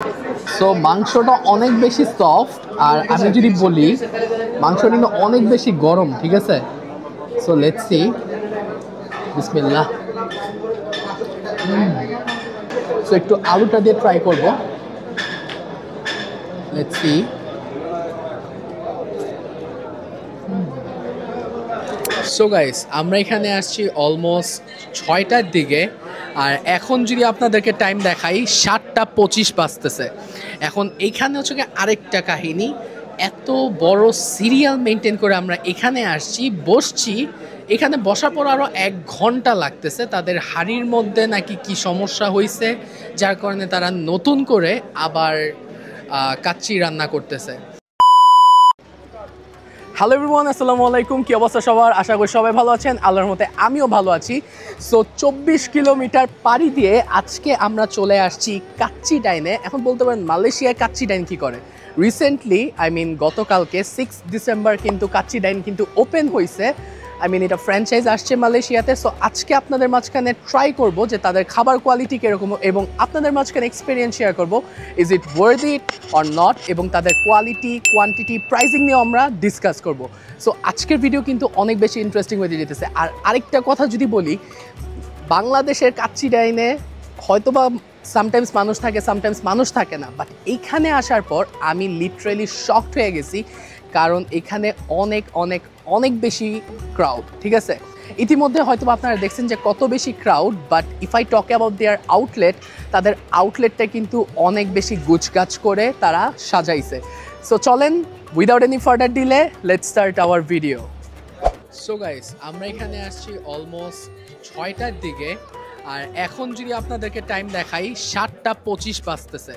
So মাংসটা অনেক বেশি সফট, আর আমি যদি বলি মাংসটা কিন্তু অনেক বেশি গরম, ঠিক আছে? সো লেটস সি, বিসমিল্লাহ। সো একটু আলুটা দিয়ে ট্রাই করব, লেটস সি। সো গাইস, আমরা এখানে আসছি অলমোস্ট 6টার দিকে, আর এখন যদি আপনাদেরকে টাইম দেখাই 7:25 বাজতেছে। এখন এইখানে হচ্ছে আরেকটা কাহিনী, এত বড় সিরিয়াল মেনটেন করে আমরা এখানে আসছি, বসছি। এখানে বসার পর আরও 1 ঘন্টা লাগতেছে। তাদের হাড়ির মধ্যে নাকি কি সমস্যা হয়েছে, যার কারণে তারা নতুন করে আবার কাচ্চি রান্না করতেছে। হ্যালো এভরিওয়ান, আসসালামু আলাইকুম। কি অবস্থা সবার? আশা করি সবাই ভালো আছেন। আল্লাহর মতে আমিও ভালো আছি। সো 24 কিলোমিটার পাড়ি দিয়ে আজকে আমরা চলে আসছি কাচ্চি ডাইনে। এখন বলতে পারেন মালয়েশিয়ায় কাচ্চি ডাইন কী করে। রিসেন্টলি গতকালকে 6 ডিসেম্বর কিন্তু কাচ্চি ডাইন কিন্তু ওপেন হয়েছে। এটা ফ্র্যাঞ্চাইজ আসছে মালয়েশিয়াতে। সো আজকে আপনাদের মাঝখানে ট্রাই করব যে তাদের খাবার কোয়ালিটি কীরকম, এবং আপনাদের মাঝখানে এক্সপিরিয়েন্স শেয়ার করব is it worth it or not, এবং তাদের কোয়ালিটি, কোয়ান্টিটি, প্রাইসিং নিয়েও আমরা ডিসকাস করব। সো আজকের ভিডিও কিন্তু অনেক বেশি ইন্টারেস্টিং হয়ে যেতেছে। আর আরেকটা কথা যদি বলি, বাংলাদেশের কাচ্চি ডাইনে হয়তোবা সামটাইমস মানুষ থাকে, সামটাইমস মানুষ থাকে না, বাট এইখানে আসার পর আমি লিটারেলি শকড হয়ে গেছি, কারণ এখানে অনেক অনেক অনেক বেশি ক্রাউড, ঠিক আছে? ইতিমধ্যে হয়তো আপনারা দেখছেন যে কত বেশি crowd, but if I talk about their outlet, তাদের আউটলেটটা কিন্তু অনেক বেশি গুছগাছ করে তারা সাজাইছে। সো চলেন, without any further delay, let's start our video. So guys, আমরা এখানে আসছি অলমোস্ট 6টার দিকে, আর এখন যদি আপনাদেরকে টাইম দেখাই 7:25 বাজতেছে।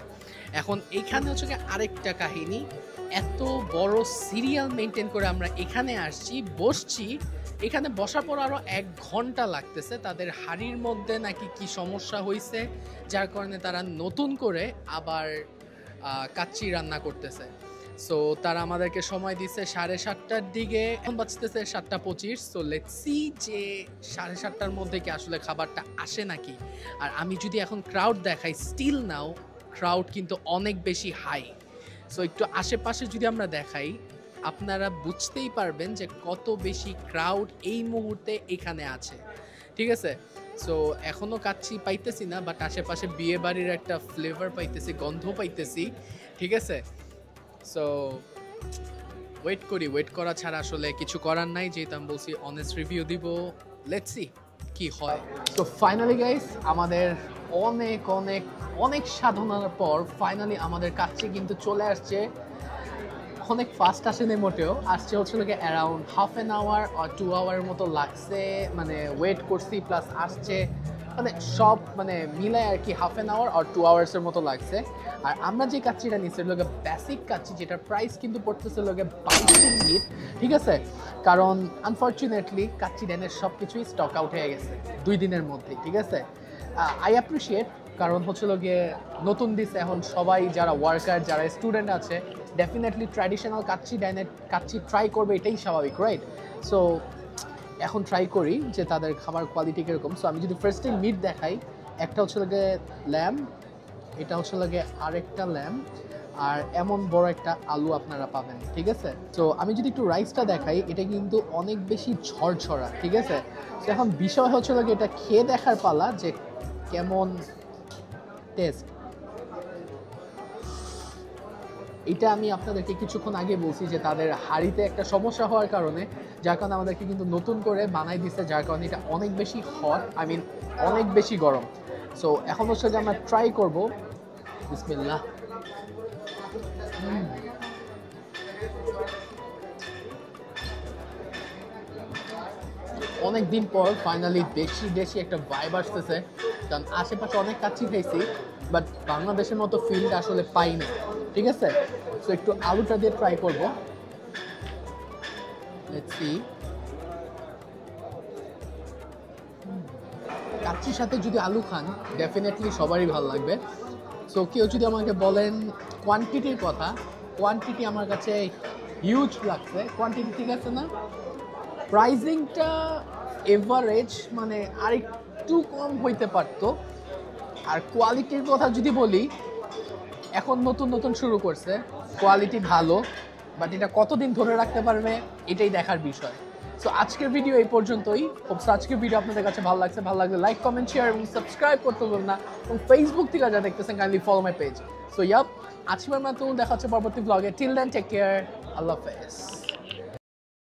এখন এইখানে হচ্ছে আরেকটা কাহিনী, এত বড় সিরিয়াল মেনটেন করে আমরা এখানে আসছি, বসছি। এখানে বসার পর আরও 1 ঘন্টা লাগতেছে। তাদের হাড়ির মধ্যে নাকি কি সমস্যা হয়েছে, যার কারণে তারা নতুন করে আবার কাচ্চি রান্না করতেছে। সো তারা আমাদেরকে সময় দিচ্ছে 7:30টার দিকে, এখন বাজতেছে 7:25। সো লেটস সি যে 7:30টার মধ্যে কি আসলে খাবারটা আসে নাকি। আর আমি যদি এখন ক্রাউড দেখাই, স্টিল নাও ক্রাউড কিন্তু অনেক বেশি হাই। সো একটু আশেপাশে যদি আমরা দেখাই, আপনারা বুঝতেই পারবেন যে কত বেশি ক্রাউড এই মুহূর্তে এখানে আছে, ঠিক আছে? সো এখনও কাচ্চি পাইতেছি না, বাট আশেপাশে বিয়ে বাড়ির একটা ফ্লেভার পাইতেছি, গন্ধ পাইতেছি, ঠিক আছে? সো ওয়েট করা ছাড়া আসলে কিছু করার নাই, যেহেতু আমি বলছি অনেস্ট রিভিউ দিব। লেটস সি কি হয়। তো ফাইনালি গাইস, আমাদের অনেক অনেক অনেক সাধনার পর ফাইনালি আমাদের কাছে কিন্তু চলে আসছে। অনেক ফাস্ট আসেনি মোটেও, আসছে হচ্ছে অ্যারাউন্ড হাফ অ্যান আওয়ার আর 2 আওয়ারের মতো লাগছে। ওয়েট করছি প্লাস আসছে, সব মিলায় আর কি হাফ অ্যান আওয়ার আর 2 আওয়ার্সের মতো লাগছে। আর আমরা যে কাচ্চিটা নিচ্ছি বেসিক কাচ্চি, যেটার প্রাইস কিন্তু পড়তেছে 22 রিঙ্গিত, ঠিক আছে? কারণ আনফর্চুনেটলি কাচ্চি ডাইনের সব কিছুই স্টক আউট হয়ে গেছে 2 দিনের মধ্যেই, ঠিক আছে? আই অ্যাপ্রিসিয়েট, কারণ নতুন দিছে। এখন সবাই যারা ওয়ার্কার, যারা স্টুডেন্ট আছে, ডেফিনেটলি ট্র্যাডিশনাল কাচ্চি ডাইনের কাচ্চি ট্রাই করবে, এটাই স্বাভাবিক, রাইট? সো এখন ট্রাই করি যে তাদের খাবার কোয়ালিটি কীরকম। সো আমি যদি ফার্স্টে মিট দেখাই, একটা হচ্ছে ল্যাম্ব, এটা হচ্ছে আরেকটা ল্যাম্ব, আর এমন বড় একটা আলু আপনারা পাবেন, ঠিক আছে? তো আমি যদি একটু রাইসটা দেখাই, এটা কিন্তু অনেক বেশি ঝরঝরা, ঠিক আছে? তো এখন বিষয় হচ্ছে এটা খেয়ে দেখার পালা যে কেমন টেস্ট। এটা আমি আপনাদেরকে কিছুক্ষণ আগে বলছি যে তাদের হাঁড়িতে একটা সমস্যা হওয়ার কারণে, যার কারণে আমাদেরকে কিন্তু নতুন করে বানাই দিচ্ছে, যার কারণে এটা অনেক বেশি হট, অনেক বেশি গরম। সো এখন হচ্ছে যে আমরা ট্রাই করব। বিসমিল্লাহ। অনেক দিন পর ফাইনালি দেশি একটা ভাইব আসতেছে, কারণ আশেপাশে অনেক কাচ্চি খাইছি, বাট বাংলাদেশের মতো ফিলটা আসলে পাই না, ঠিক আছে? সো একটু আলুটা দিয়ে ট্রাই করবো। Let's see. কাচ্চির সাথে যদি আলু খান, ডেফিনেটলি সবারই ভালো লাগবে। সো কেউ যদি আমাকে বলেন কোয়ান্টিটির কথা, কোয়ান্টিটি আমার কাছে হিউজ লাগছে। কোয়ান্টিটি ঠিক আছে না, প্রাইজিংটা এভারেজ, আরেকটু কম হইতে পারতো। আর কোয়ালিটির কথা যদি বলি, এখন নতুন নতুন শুরু করছে, কোয়ালিটি ভালো, বাট এটা কতদিন ধরে রাখতে পারবে এটাই দেখার বিষয়। সো আজকের ভিডিও এই পর্যন্তই। আজকের ভিডিও আপনাদের কাছে ভালো লাগছে, ভালো লাগলে লাইক, কমেন্ট, শেয়ার এবং সাবস্ক্রাইব করতে ভুলবেন না। এবং ফেসবুক থেকে যা দেখতেছেন kindly follow my page. So yup, আজকের মতো দেখা হচ্ছে পরবর্তী ব্লগে। টিল দেন টেক কেয়ার, আল্লাহ হাফেজ।